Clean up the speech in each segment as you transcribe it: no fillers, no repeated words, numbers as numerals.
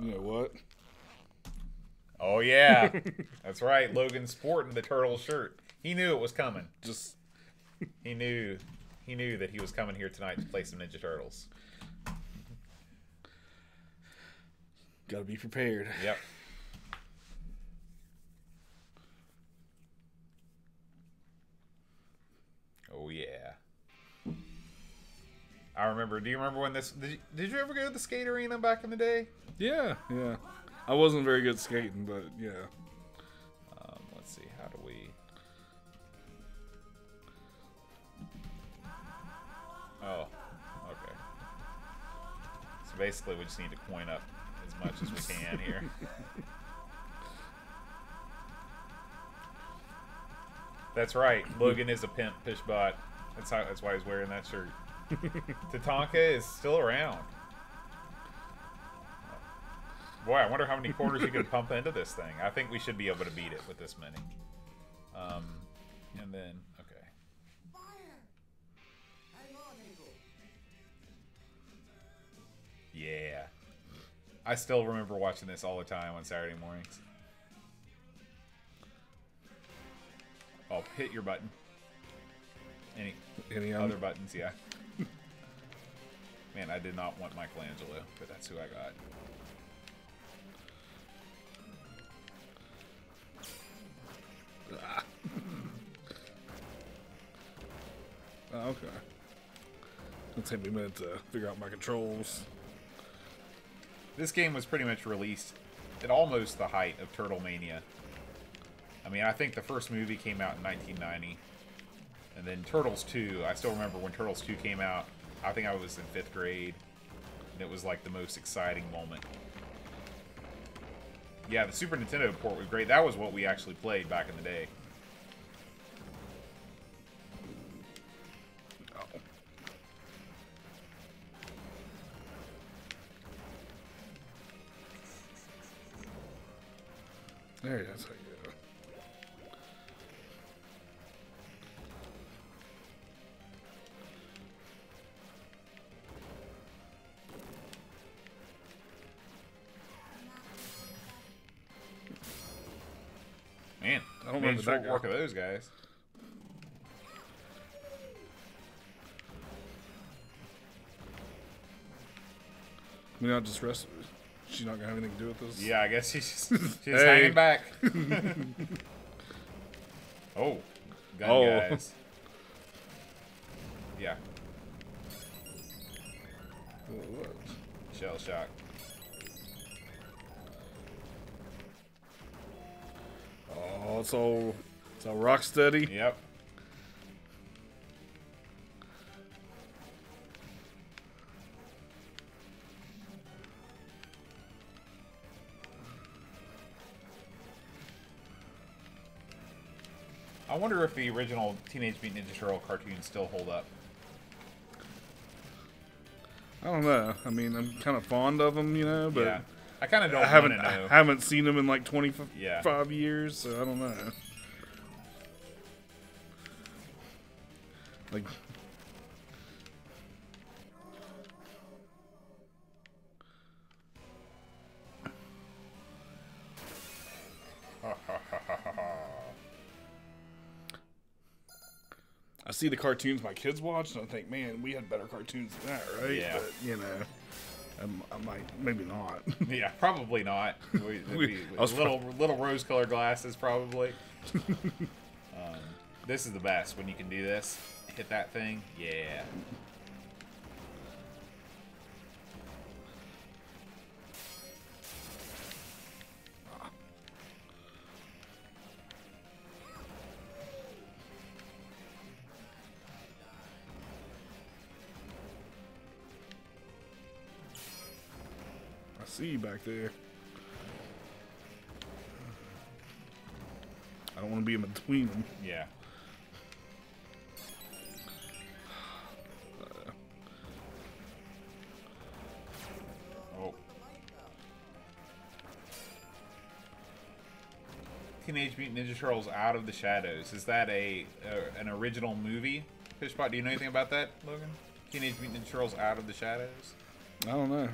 You know what? Oh yeah, that's right. Logan's sporting the turtle shirt. He knew it was coming. Just he knew that he was coming here tonight to play some Ninja Turtles. gotta be prepared. Yep. Oh yeah. I remember. Do you remember when this? Did you ever go to the skate arena back in the day? Yeah. I wasn't very good skating, but yeah. Let's see. How do we? Oh, okay. So basically, we just need to coin up as much as we can here. That's right. Logan is a pimp Fishbot. That's why he's wearing that shirt. Tatanka is still around. Boy, I wonder how many quarters you could pump into this thing. I think we should be able to beat it with this many. And then, okay. Yeah. I still remember watching this all the time on Saturday mornings. Oh, hit your button. Any other buttons, yeah. Man, I did not want Michelangelo, but that's who I got. Oh, okay. It'll take me a minute to figure out my controls. This game was pretty much released at almost the height of Turtle Mania. I mean, I think the first movie came out in 1990. And then Turtles 2, I still remember when Turtles 2 came out. I think I was in 5th grade. And it was like the most exciting moment. Yeah, the Super Nintendo port was great. That was what we actually played back in the day. Oh. There, that's how you go. Man, I don't made remember short that work guy. of those guys. We not just rest. She's not gonna have anything to do with this. Yeah, I guess she's Hey. hanging back. Oh, gun guys. Yeah, What? shell shock. Oh, it's all rock steady. Yep. I wonder if the original Teenage Mutant Ninja Turtle cartoons still hold up. I don't know. I mean, I'm kind of fond of them, you know, but Yeah. I kind of don't I want to know. haven't seen them in like 25 Yeah. years, so I don't know. Like, I see the cartoons my kids watch, and I think, man, we had better cartoons than that, right? Yeah. But, you know, I might, maybe not. Yeah, probably not. I was little rose-colored glasses, probably. This is the best when you can do this. Hit that thing. Yeah. I see you back there. I don't want to be in between them. Yeah. Oh. Teenage Mutant Ninja Turtles Out of the Shadows. Is that an original movie? Fishbot, do you know anything about that, Logan? Teenage Mutant Ninja Turtles Out of the Shadows? I don't know.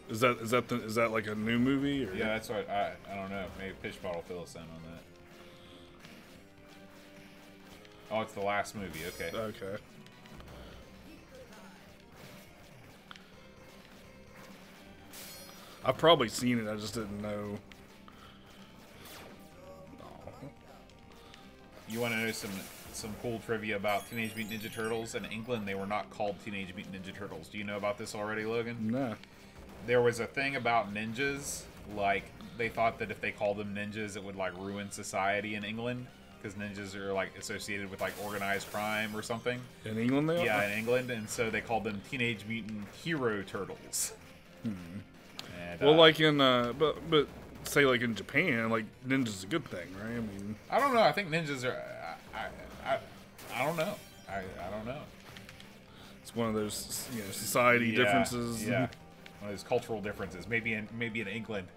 Is that like a new movie? Or? Yeah, that's what I don't know. Maybe Pitch Bottle fill us in on that. Oh, it's the last movie. Okay. Okay. I've probably seen it. I just didn't know. Oh. You want to know some cool trivia about Teenage Mutant Ninja Turtles? In England, they were not called Teenage Mutant Ninja Turtles. Do you know about this already, Logan? No. There was a thing about ninjas, like they thought that if they called them ninjas, it would like ruin society in England, because ninjas are like associated with like organized crime or something. In England, they are? Yeah, in England, and so they called them Teenage Mutant Hero Turtles. And, Well, like in but say like in Japan, like ninja's a good thing, right? I mean, I don't know. I think ninjas are. I don't know. I don't know. it's one of those society differences. Yeah. One of those cultural differences. Maybe in England,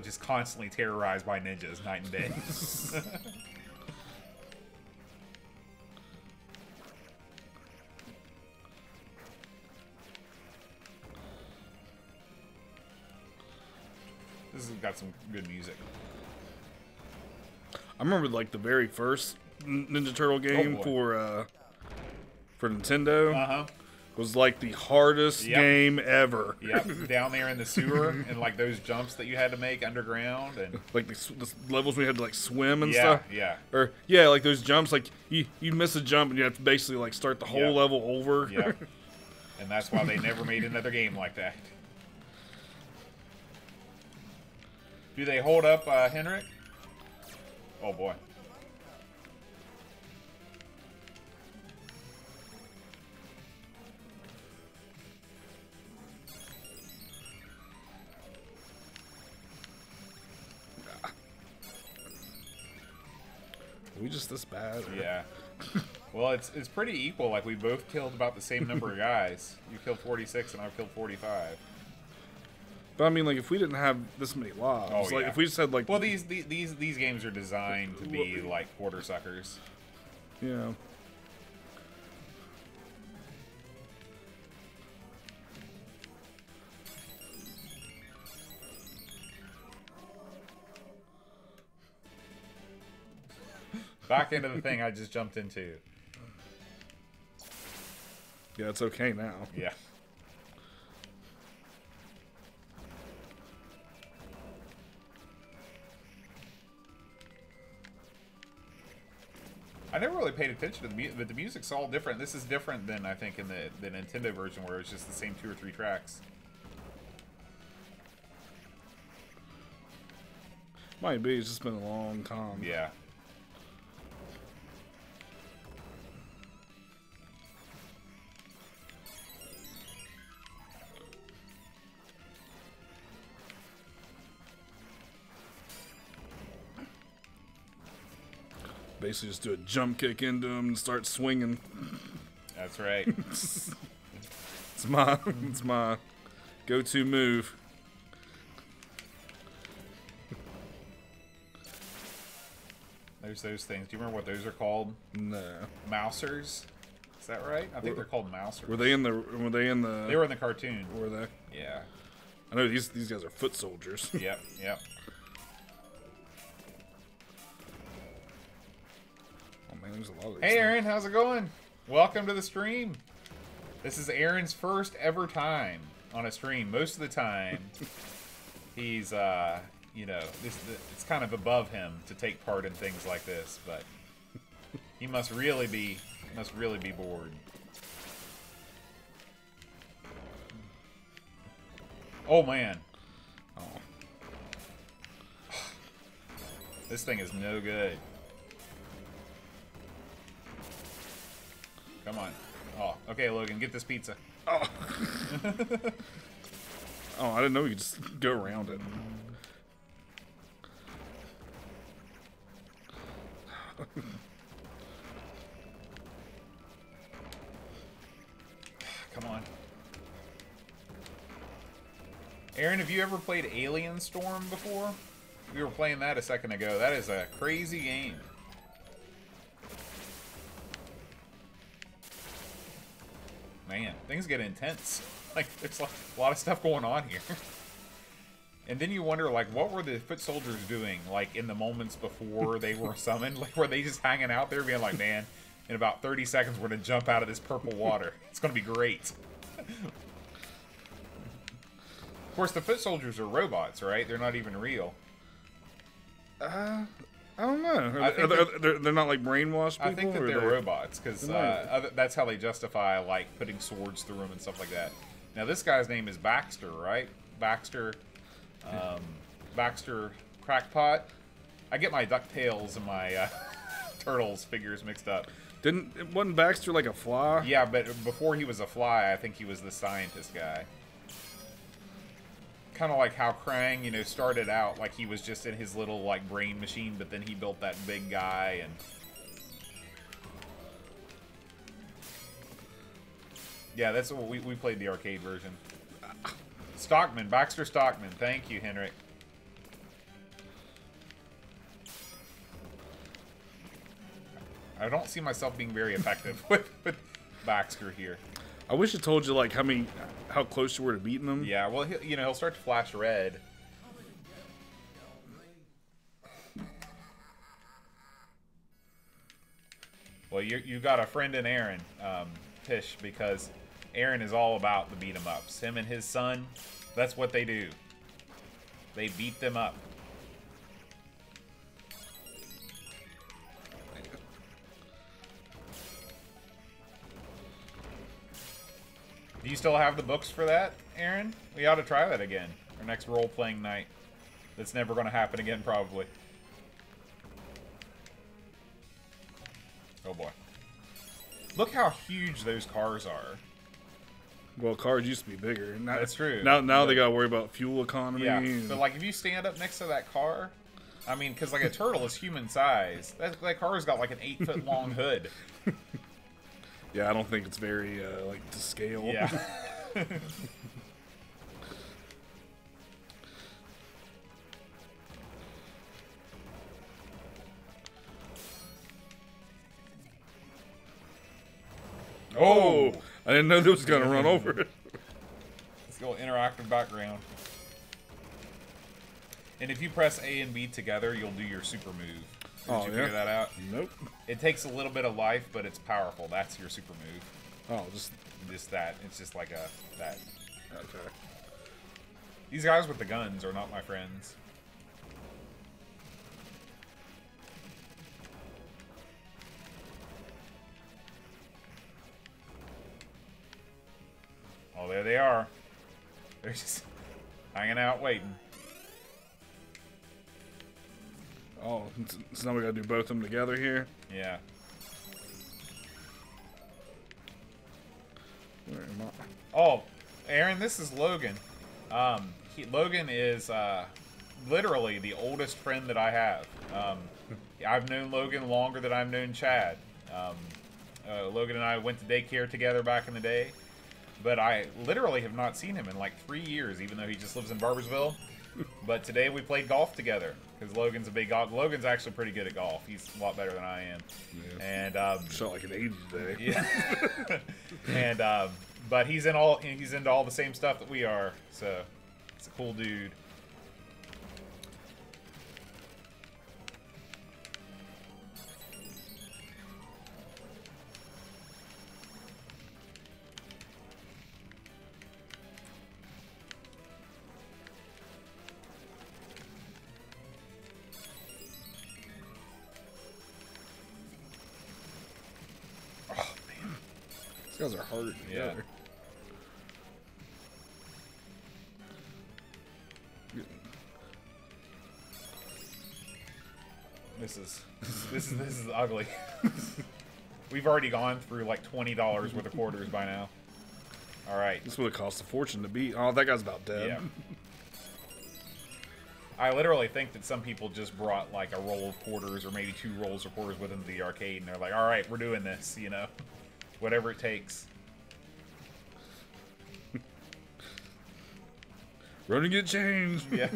just constantly terrorized by ninjas night and day. This has got some good music. I remember like the very first Ninja Turtle game for Nintendo was like the hardest game ever. Yep, down there in the sewer and like those jumps that you had to make underground and like the levels we had to like swim and yeah, stuff. Yeah. Or yeah, like those jumps, like you miss a jump and you have to basically like start the whole level over. Yeah. And that's why they never made another game like that. Do they hold up, Henrik? Oh boy. Are we just this bad? Or? Yeah. Well, it's pretty equal. Like, we both killed about the same number of guys. You killed 46 and I've killed 45. But I mean, like, if we didn't have this many lives, like, if we just had like, well, these games are designed to be like quarter suckers. Yeah. Back into the thing I just jumped into. Yeah, it's okay now. Yeah. I never really paid attention to the music, but the music's all different. This is different than, I think, in the Nintendo version, where it's just the same 2 or 3 tracks. Might be. It's just been a long time. Yeah. Basically, just do a jump kick into him and start swinging. That's right. It's my go-to move. There's those things. Do you remember what those are called? No. Mousers? Is that right? I think they're called mousers. Were they in the? They were in the cartoon. Were they? Yeah. I know these guys are foot soldiers. Yep. Yep. Oh man, there's a lot of these. Hey, Aaron, how's it going? Welcome to the stream. This is Aaron's first ever time on a stream. Most of the time, he's you know, it's kind of above him to take part in things like this, but he must really be bored. Oh man. Oh. This thing is no good. Come on. Oh, okay, Logan, get this pizza. Oh. Oh, I didn't know you could just go around it. Come on. Aaron, have you ever played Alien Storm before? We were playing that a second ago. That is a crazy game. Man, things get intense. Like, there's a lot of stuff going on here. And then you wonder, like, what were the foot soldiers doing, like, in the moments before they were summoned? Like, were they just hanging out there being like, man, in about 30 seconds we're going to jump out of this purple water. It's going to be great. Of course, the foot soldiers are robots, right? They're not even real. I don't know. They're not like brainwashed people? I think that they're robots, because that's how they justify, like, putting swords through them and stuff like that. Now, this guy's name is Baxter, right? Baxter Crackpot. I get my DuckTales and my Turtles figures mixed up. Wasn't Baxter like a fly? Yeah, but before he was a fly, I think he was the scientist guy. Kind of like how Krang, you know, started out like he was just in his little, like, brain machine, but then he built that big guy, and... Yeah, that's what we played the arcade version. Stockman, Baxter Stockman. Thank you, Henrik. I don't see myself being very effective with Baxter here. I wish it told you like how close you were to beating him. Yeah, well, he'll start to flash red. Well, you got a friend in Aaron, Tish, because Aaron is all about the beat 'em ups. Him and his son, that's what they do. They beat them up. Do you still have the books for that, Aaron? We ought to try that again. Our next role-playing night. That's never going to happen again, probably. Oh, boy. Look how huge those cars are. Well, cars used to be bigger. That's true. Now they got to worry about fuel economy. Yeah, but, like, if you stand up next to that car... I mean, because, like, a turtle is human size. That car's got, like, an 8-foot-long hood. Yeah, I don't think it's very, like, to scale. Yeah. Oh! I didn't know this was going to run over it. Let's go interactive background. And if you press A and B together, you'll do your super move. Did you figure that out? Nope. It takes a little bit of life, but it's powerful. That's your super move. Oh, just that. It's just like that. Okay. These guys with the guns are not my friends. Oh, there they are. They're just hanging out, waiting. Oh, so now we gotta do both of them together here? Yeah. Where am I? Oh, Aaron, this is Logan. Logan is literally the oldest friend that I have. I've known Logan longer than I've known Chad. Logan and I went to daycare together back in the day, but I literally have not seen him in like 3 years, even though he just lives in Barbersville. But today we played golf together because Logan's a big golf. Logan's actually pretty good at golf. He's a lot better than I am. Yeah. And felt like an 80s day. Yeah. And but he's into all the same stuff that we are. So it's a cool dude. These guys are hard together. Yeah. This is ugly. We've already gone through like $20 worth of quarters by now. All right. This would have cost a fortune to beat. Oh, that guy's about dead. Yeah. I literally think that some people just brought like a roll of quarters or maybe 2 rolls of quarters with them to the arcade, and they're like, "All right, we're doing this," you know. Whatever it takes. Run and get changed. Yeah.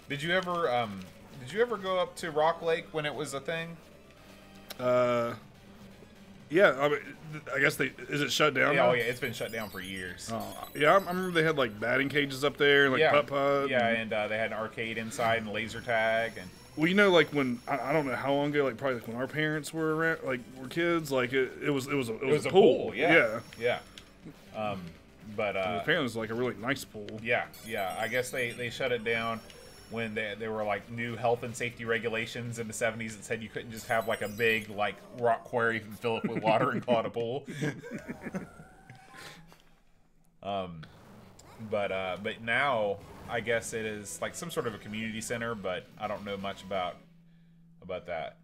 Did you ever go up to Rock Lake when it was a thing? Yeah, I mean, I guess is it shut down Yeah, now? oh yeah, it's been shut down for years. Yeah, I remember they had like batting cages up there, and like Yeah, putt-putt. yeah, and they had an arcade inside and laser tag, and Well, you know, like when I don't know how long ago, like probably like when our parents were around, like were kids, like it was a pool. yeah. But apparently it was like a really nice pool. yeah. I guess they shut it down when there were like new health and safety regulations in the 70s that said you couldn't just have like a big like rock quarry and fill it with water and call it a pool. But now I guess it is like some sort of a community center, but I don't know much about that.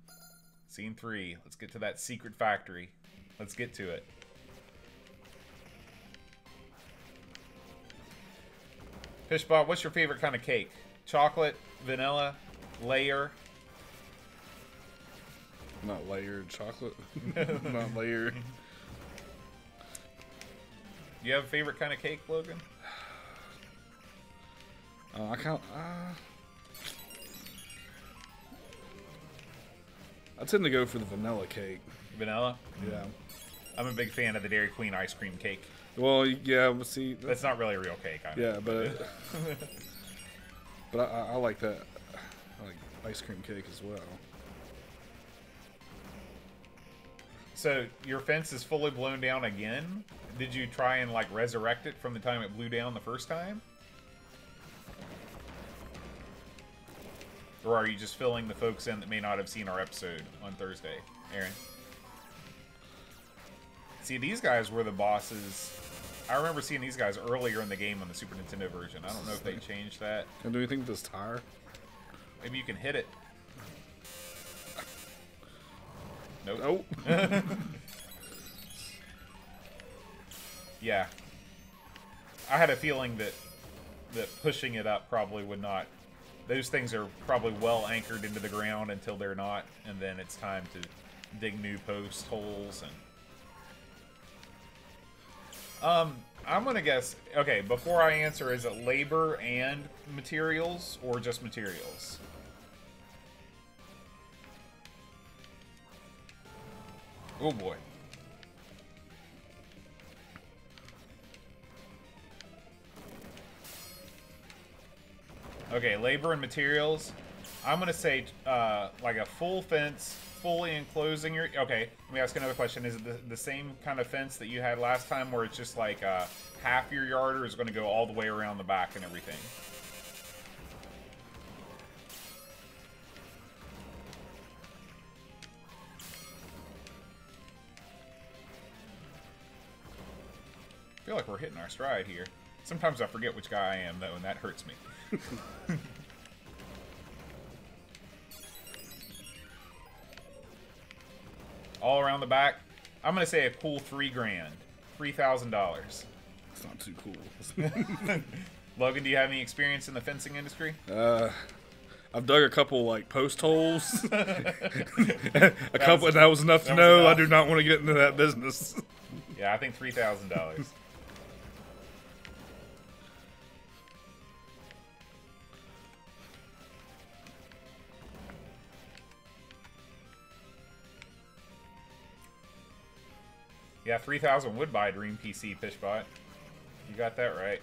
Scene 3. Let's get to that secret factory. Let's get to it. Fishbot, what's your favorite kind of cake? Chocolate, vanilla, layer? Not layered chocolate. Not layered. Do you have a favorite kind of cake, Logan? I tend to go for the vanilla cake. Vanilla? Yeah. I'm a big fan of the Dairy Queen ice cream cake. Well, yeah, but see... That's not really a real cake, I know. Yeah, but... but I like that. I like ice cream cake as well. So, your fence is fully blown down again? Did you try and, like, resurrect it from the time it blew down the first time? Or are you just filling the folks in that may not have seen our episode on Thursday? Aaron? See, these guys were the bosses. I remember seeing these guys earlier in the game on the Super Nintendo version. I don't know if they changed that. Can I do anything with this tire? Maybe you can hit it. Nope. Yeah. I had a feeling that pushing it up probably would not. Those things are probably well anchored into the ground until they're not, and then it's time to dig new post holes and. I'm gonna guess. Okay, before I answer, is it labor and materials or just materials? Oh boy. Okay, labor and materials. I'm gonna say like a full fence, fully enclosing your... Okay, let me ask another question. Is it the same kind of fence that you had last time where it's just like half your yard, or is it going to go all the way around the back and everything? I feel like we're hitting our stride here. Sometimes I forget which guy I am, though, and that hurts me. All around the back. I'm gonna say a cool $3,000, $3,000. It's not too cool. Logan, do you have any experience in the fencing industry? I've dug a couple like post holes. a couple, and that was enough to know I do not want to get into that business. Yeah, I think $3,000. Yeah, 3,000 would buy a Dream PC, Fishbot. You got that right.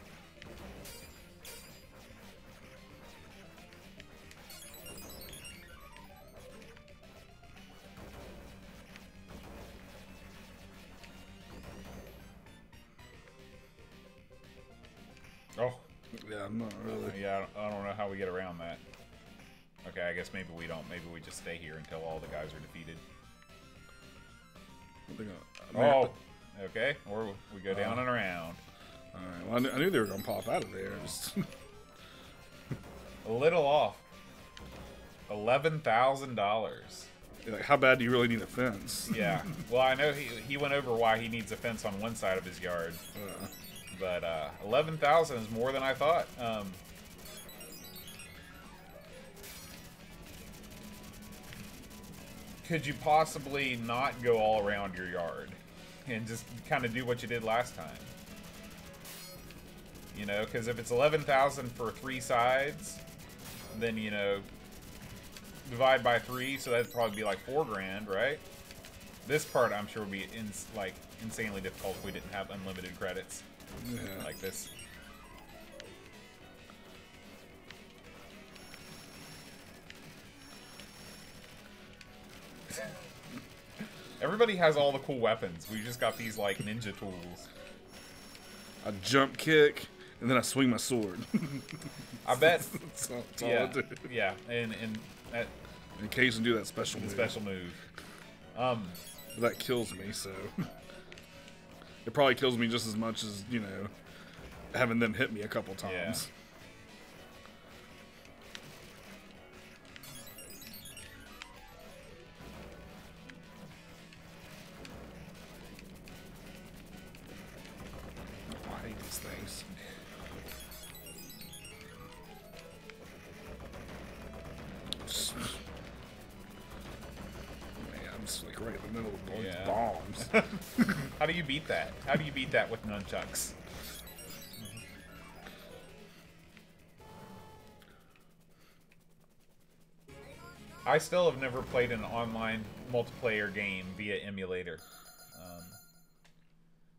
Oh. Yeah, I'm not really. Yeah, I don't know how we get around that. Okay, I guess maybe we don't. Maybe we just stay here until all the guys are defeated. Oh, okay. Or we go down and around. Alright, well, I knew they were going to pop out of there. Just... A little off. $11,000. Like, how bad do you really need a fence? Yeah. Well, I know he went over why he needs a fence on one side of his yard. But 11,000 is more than I thought. Could you possibly not go all around your yard and just kind of do what you did last time? You know, because if it's 11,000 for 3 sides, then, you know, divide by 3, so that'd probably be like $4,000, right? This part, I'm sure, would be like insanely difficult if we didn't have unlimited credits like this. Everybody has all the cool weapons. We just got these like ninja tools. I jump kick, and then I swing my sword. I bet. That's all I do. Yeah, and occasionally do that special move. Special move. That kills me, so it probably kills me just as much as, you know, having them hit me a couple times. Yeah. I hate these things. Man, I'm just like right in the middle of all these bombs. How do you beat that? How do you beat that with nunchucks? I still have never played an online multiplayer game via emulator.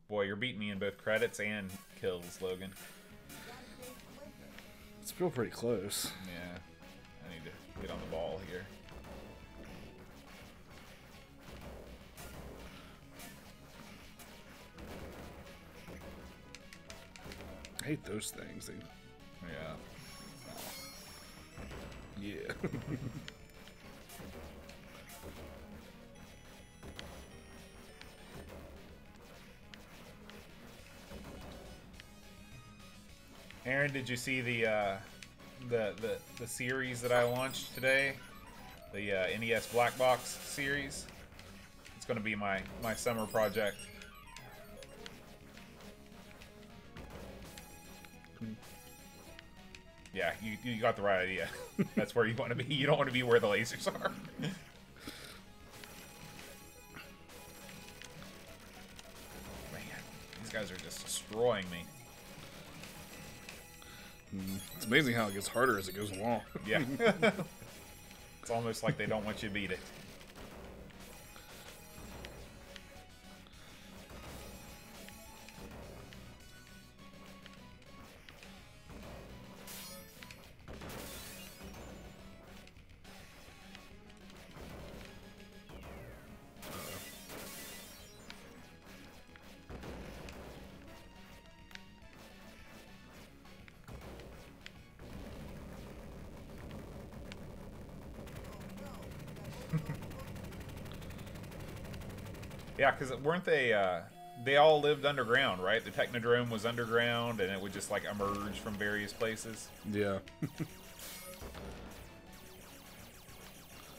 Boy, you're beating me in both credits and kills, Logan. It's still pretty close. Yeah, I need to get on the ball here. I hate those things. They, yeah. Aaron, did you see the series that I launched today? The NES Black Box series. It's going to be my summer project. Yeah, you got the right idea. That's where you want to be. You don't want to be where the lasers are. Man, these guys are just destroying me. It's amazing how it gets harder as it goes along. Yeah. It's almost like they don't want you to beat it. Yeah, because weren't they all lived underground, right? The Technodrome was underground, and it would just, like, emerge from various places. Yeah.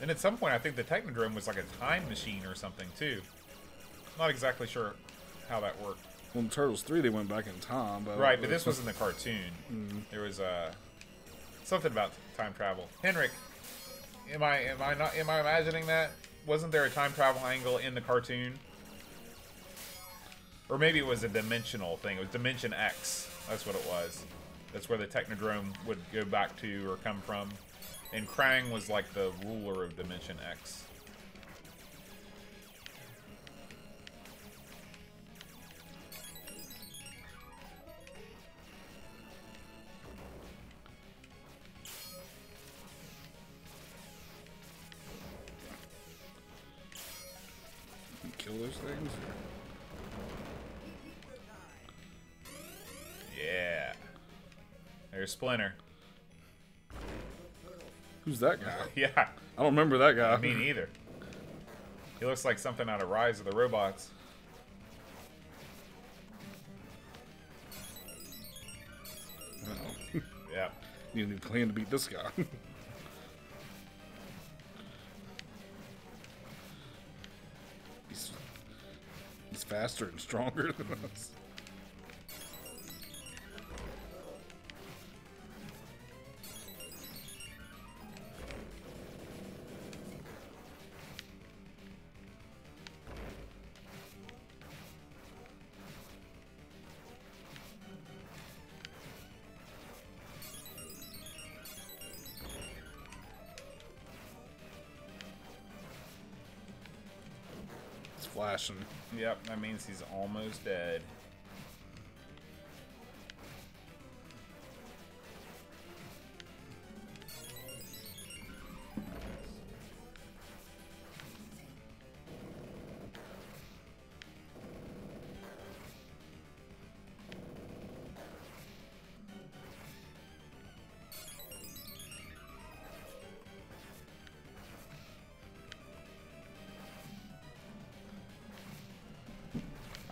And at some point, I think the Technodrome was like a time machine or something, too. Not exactly sure how that worked. Well, in Turtles 3, they went back in time. But right, but this was in the cartoon. There was something about time travel. Henrik, am I imagining that? Wasn't there a time travel angle in the cartoon? Or maybe it was a dimensional thing. It was Dimension X. That's what it was. That's where the Technodrome would go back to or come from. And Krang was like the ruler of Dimension X. Kill those things? Yeah. There's Splinter. Who's that guy? Yeah. I don't remember that guy. Me neither. He looks like something out of Rise of the Robots. Oh. Yeah. You need a plan to beat this guy. He's faster and stronger than us. flashing. Yep, that means he's almost dead.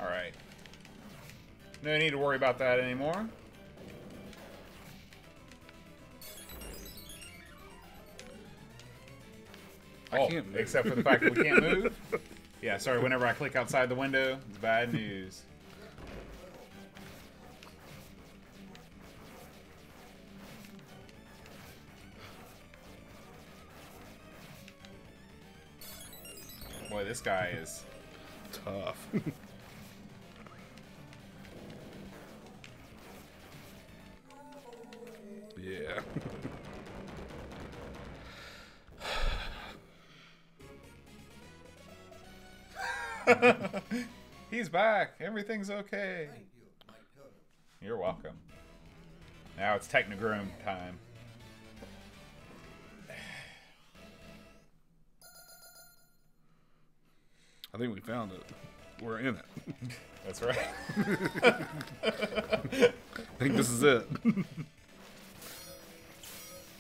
Alright. No need to worry about that anymore. Oh, except for the fact that we can't move? Yeah, sorry, whenever I click outside the window, it's bad news. Boy, this guy is tough. Yeah. He's back. Everything's okay. You're welcome. Now it's Technogrome time. I think we found it. We're in it. That's right. I think this is it.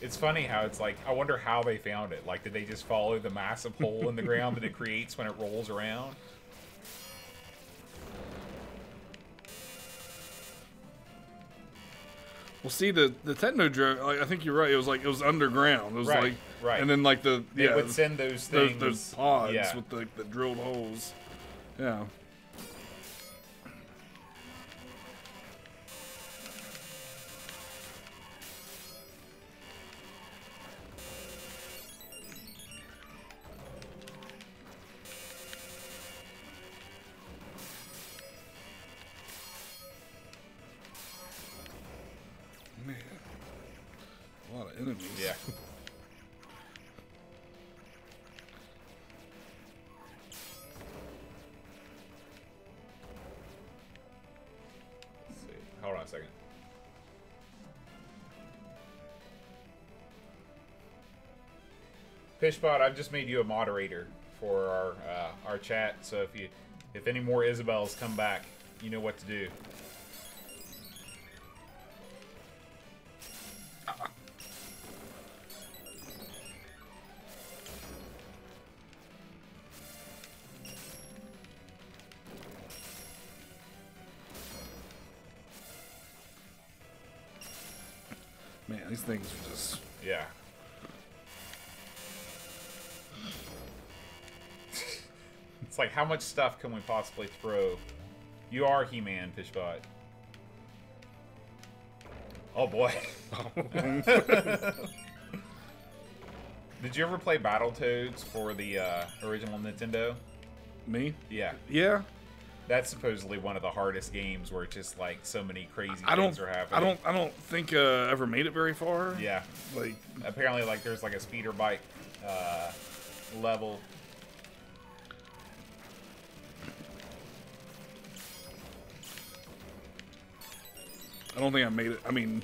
It's funny how it's like, I wonder how they found it. Like, did they just follow the massive hole in the ground that it creates when it rolls around? Well, see, the Technodrome, like, I think you're right. It was underground. It was right, like, right. And then like They would send those things, those pods yeah. with the drilled holes. Yeah. Man, a lot of enemies. Yeah. Let's see. Hold on a second. Fishbot, I've just made you a moderator for our chat. So if any more Isabels come back, you know what to do. Man, these things are just... Yeah. It's like, how much stuff can we possibly throw? You are He-Man, Fishbot. Oh boy. Did you ever play Battletoads for the original Nintendo? Me? Yeah. Yeah. That's supposedly one of the hardest games where it's just like so many crazy things are happening. I don't think ever made it very far. Yeah. Like, apparently, like there's like a speeder bike level. I don't think I made it. I mean,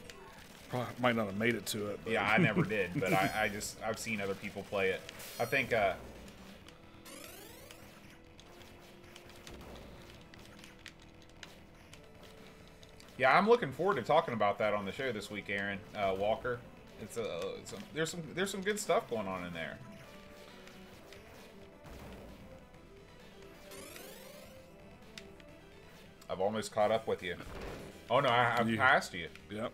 probably might not have made it to it. But. Yeah, I never did, but I've seen other people play it. I think yeah, I'm looking forward to talking about that on the show this week, Aaron Walker. There's some good stuff going on in there. I've almost caught up with you. Oh no, I've passed you. Yep.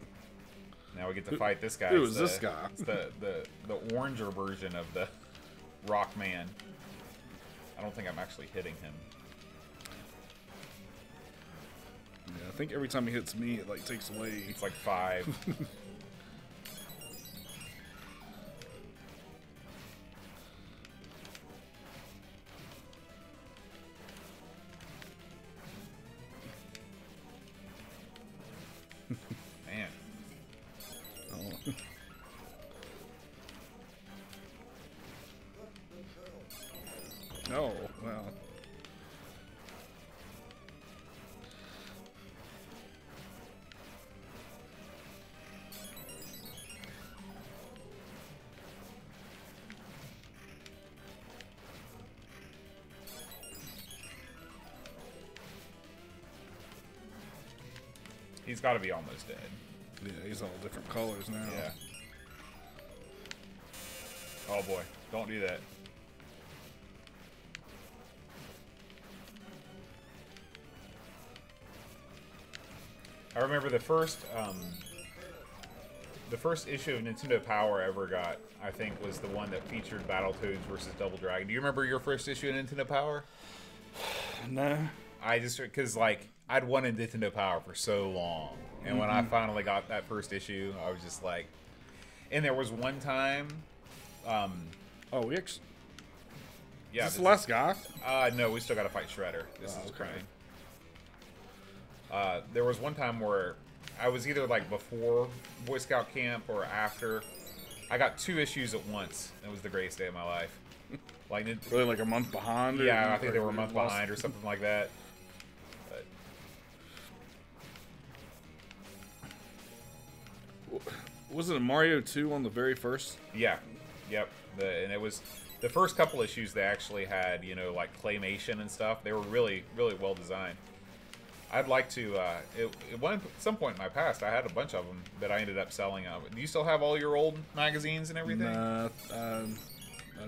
Now we get to fight this guy. Who is this guy? It's the oranger version of the Rock Man. I don't think I'm actually hitting him. Yeah, I think every time he hits me, it like takes away. It's like 5. Man. Oh. Oh, well. He's got to be almost dead. Yeah, he's all different colors now. Yeah. Oh boy, don't do that. I remember the first issue of Nintendo Power I ever got, I think, was the one that featured Battletoads versus Double Dragon. Do you remember your first issue of Nintendo Power? No. I just, because, like, I'd wanted Nintendo Power for so long. And when I finally got that first issue, I was just like... And there was one time... Oh, we actually... Yeah, is this the last guy? No, we still got to fight Shredder. This is okay. Crane. There was one time where I was either like before Boy Scout camp or after. I got 2 issues at once. It was the greatest day of my life. Like really, like a month behind? Yeah, I think they were a month behind or something like that. But... Was it a Mario 2 on the very first? Yeah. Yep. And it was the first couple issues. They actually had, you know, like claymation and stuff. They were really, really well designed. I'd like to. At some point in my past, I had a bunch of them that I ended up selling. Do you still have all your old magazines and everything? Nah, I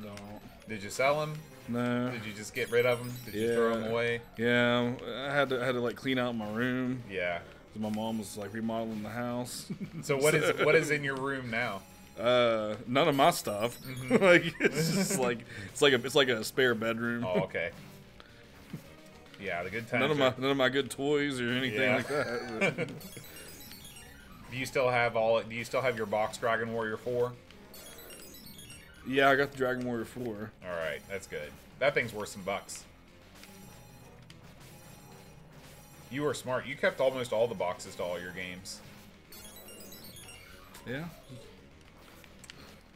don't. Did you sell them? No. Did you just get rid of them? Did you throw them away? Yeah, I had to like clean out my room. Yeah. My mom was like remodeling the house. So what is in your room now? None of my stuff. Like it's just like it's like a spare bedroom. Oh, okay. Yeah, the good times. None of my good toys or anything like that. Do you still have your box Dragon Warrior 4? Yeah, I got the Dragon Warrior 4. All right, that's good. That thing's worth some bucks. You were smart. You kept almost all the boxes to all your games. Yeah.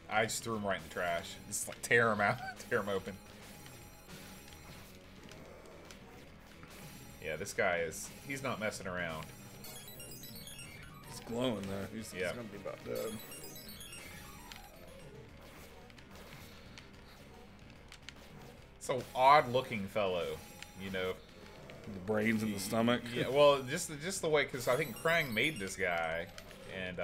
I just threw them right in the trash. Just like tear them out, tear them open. Yeah, this guy he's not messing around. He's glowing though. He's gonna be about dead. So odd looking fellow, you know. The brains in the stomach. Yeah, well, just the way, because I think Krang made this guy, and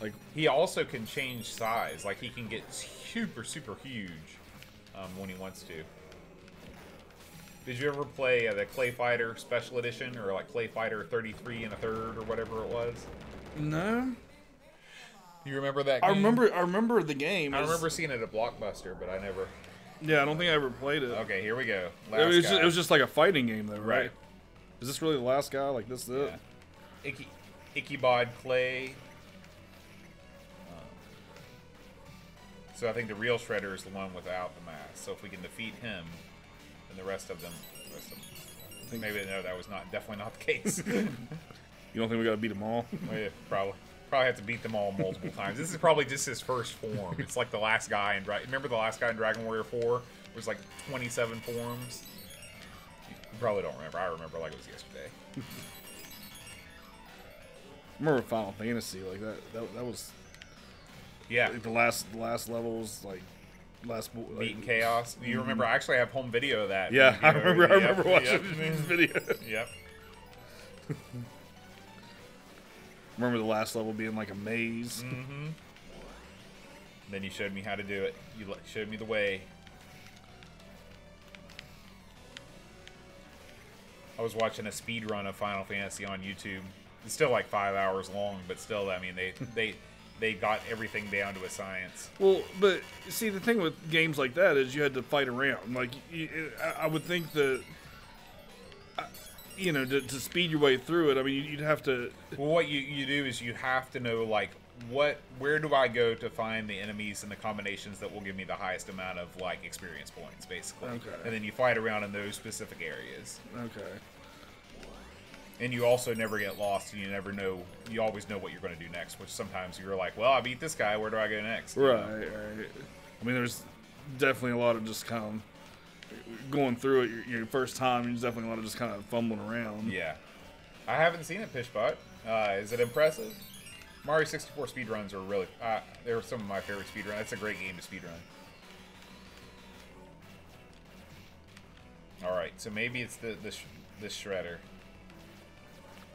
like he also can change size. Like he can get super huge when he wants to. Did you ever play the Clay Fighter Special Edition or like Clay Fighter 33 1/3 or whatever it was? No. You remember that game? I remember the game. I remember seeing it at Blockbuster, but I never... Yeah, I don't think I ever played it. Okay, here we go. It was just like a fighting game, though, right? Right. Is this really the last guy? Like, this is it? Ichabod Clay. So I think the real Shredder is the one without the mask. So if we can defeat him, then the rest of them... I think maybe, no, that was definitely not the case. You don't think we gotta beat them all? Oh, yeah, probably have to beat them all multiple times. This is probably just his first form. It's like the last guy in remember the last guy in Dragon Warrior 4? It was like 27 forms. You probably don't remember. I remember like it was yesterday. I remember Final Fantasy like that was like the last levels like Beaten Chaos. Do you remember? I actually have home video of that. Yeah, I remember watching this video. Yep. Remember the last level being like a maze. Mm-hmm. Then you showed me how to do it. You showed me the way. I was watching a speed run of Final Fantasy on YouTube. It's still like 5 hours long, but still, I mean, they got everything down to a science. Well, but see, the thing with games like that is you had to fight around. Like, I would think that, you know, to speed your way through it, I mean, you'd have to... Well, what you do is you have to know, like, where do I go to find the enemies and the combinations that will give me the highest amount of, like, experience points, basically. Okay. And then you fight around in those specific areas. Okay. And you also never get lost, and you always know what you're going to do next, which sometimes you're like, well, I beat this guy, where do I go next? Right. I mean, there's definitely a lot of just kind of going through it your first time. There's definitely a lot of just kind of fumbling around. Yeah. I haven't seen it, Pishbot. Is it impressive? Mario 64 speedruns are really... they're some of my favorite speedruns. It's a great game to speedrun. Alright, so maybe it's this Shredder.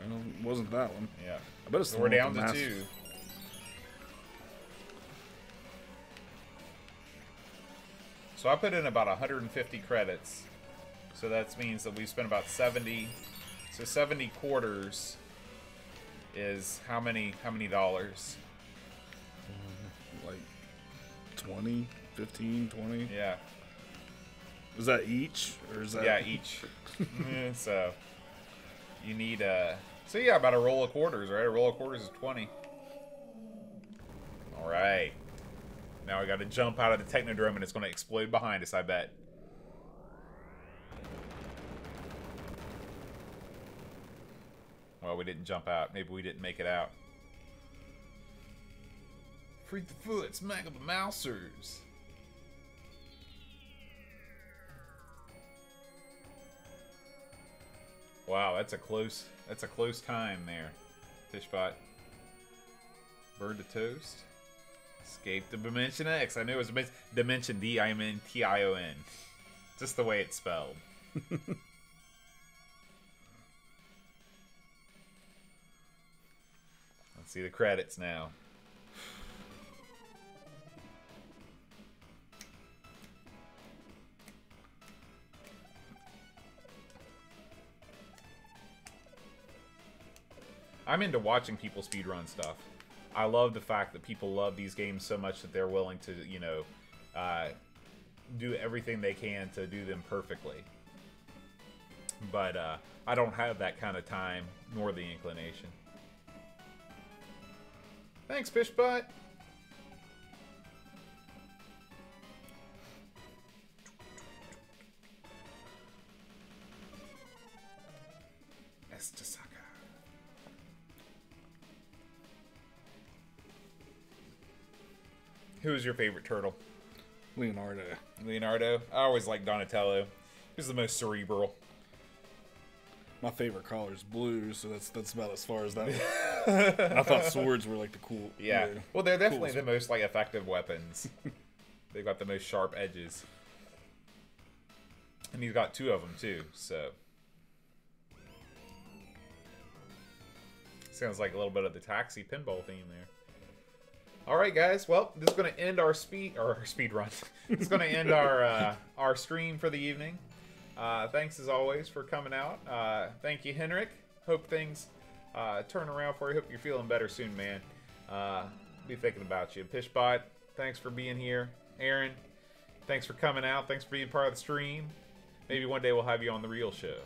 Well, it wasn't that one. Yeah. I bet it's So the we're one with down the to master. 2. So I put in about 150 credits. So that means that we spent about 70. So 70 quarters is how many dollars? Like 20, 15, 20. Yeah. Is that each, or is that? Yeah, each. So you need so yeah, about a roll of quarters, right? A roll of quarters is 20. All right. Now we got to jump out of the Technodrome and it's going to explode behind us, I bet. Well, we didn't jump out. Maybe we didn't make it out. Freak the foot, smack up the mousers. Wow, that's a close time there. Fishbot. Bird to toast. Escape to Dimension X. I knew it was Dimension D-I-M-N-T-I-O-N. Just the way it's spelled. Let's see the credits now. I'm into watching people speedrun stuff. I love the fact that people love these games so much that they're willing to, you know, do everything they can to do them perfectly. But I don't have that kind of time nor the inclination. Thanks, Fishbutt. Estasaka. Who is your favorite turtle? Leonardo. Leonardo? I always like Donatello. He's the most cerebral. My favorite color is blue, so that's about as far as that went. I thought swords were like the cool. Yeah. Well, they're definitely coolest the most like effective weapons. They've got the most sharp edges. And he's got 2 of them too, so. Sounds like a little bit of the Taxi pinball theme there. All right, guys. Well, this is going to end our speed run. It's going to end our stream for the evening. Thanks as always for coming out. Thank you, Henrik. Hope things turn around for you. Hope you're feeling better soon, man. Be thinking about you. Pishbot, thanks for being here. Aaron, thanks for coming out. Thanks for being part of the stream. Maybe one day we'll have you on the real show.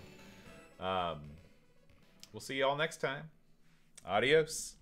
We'll see you all next time. Adios.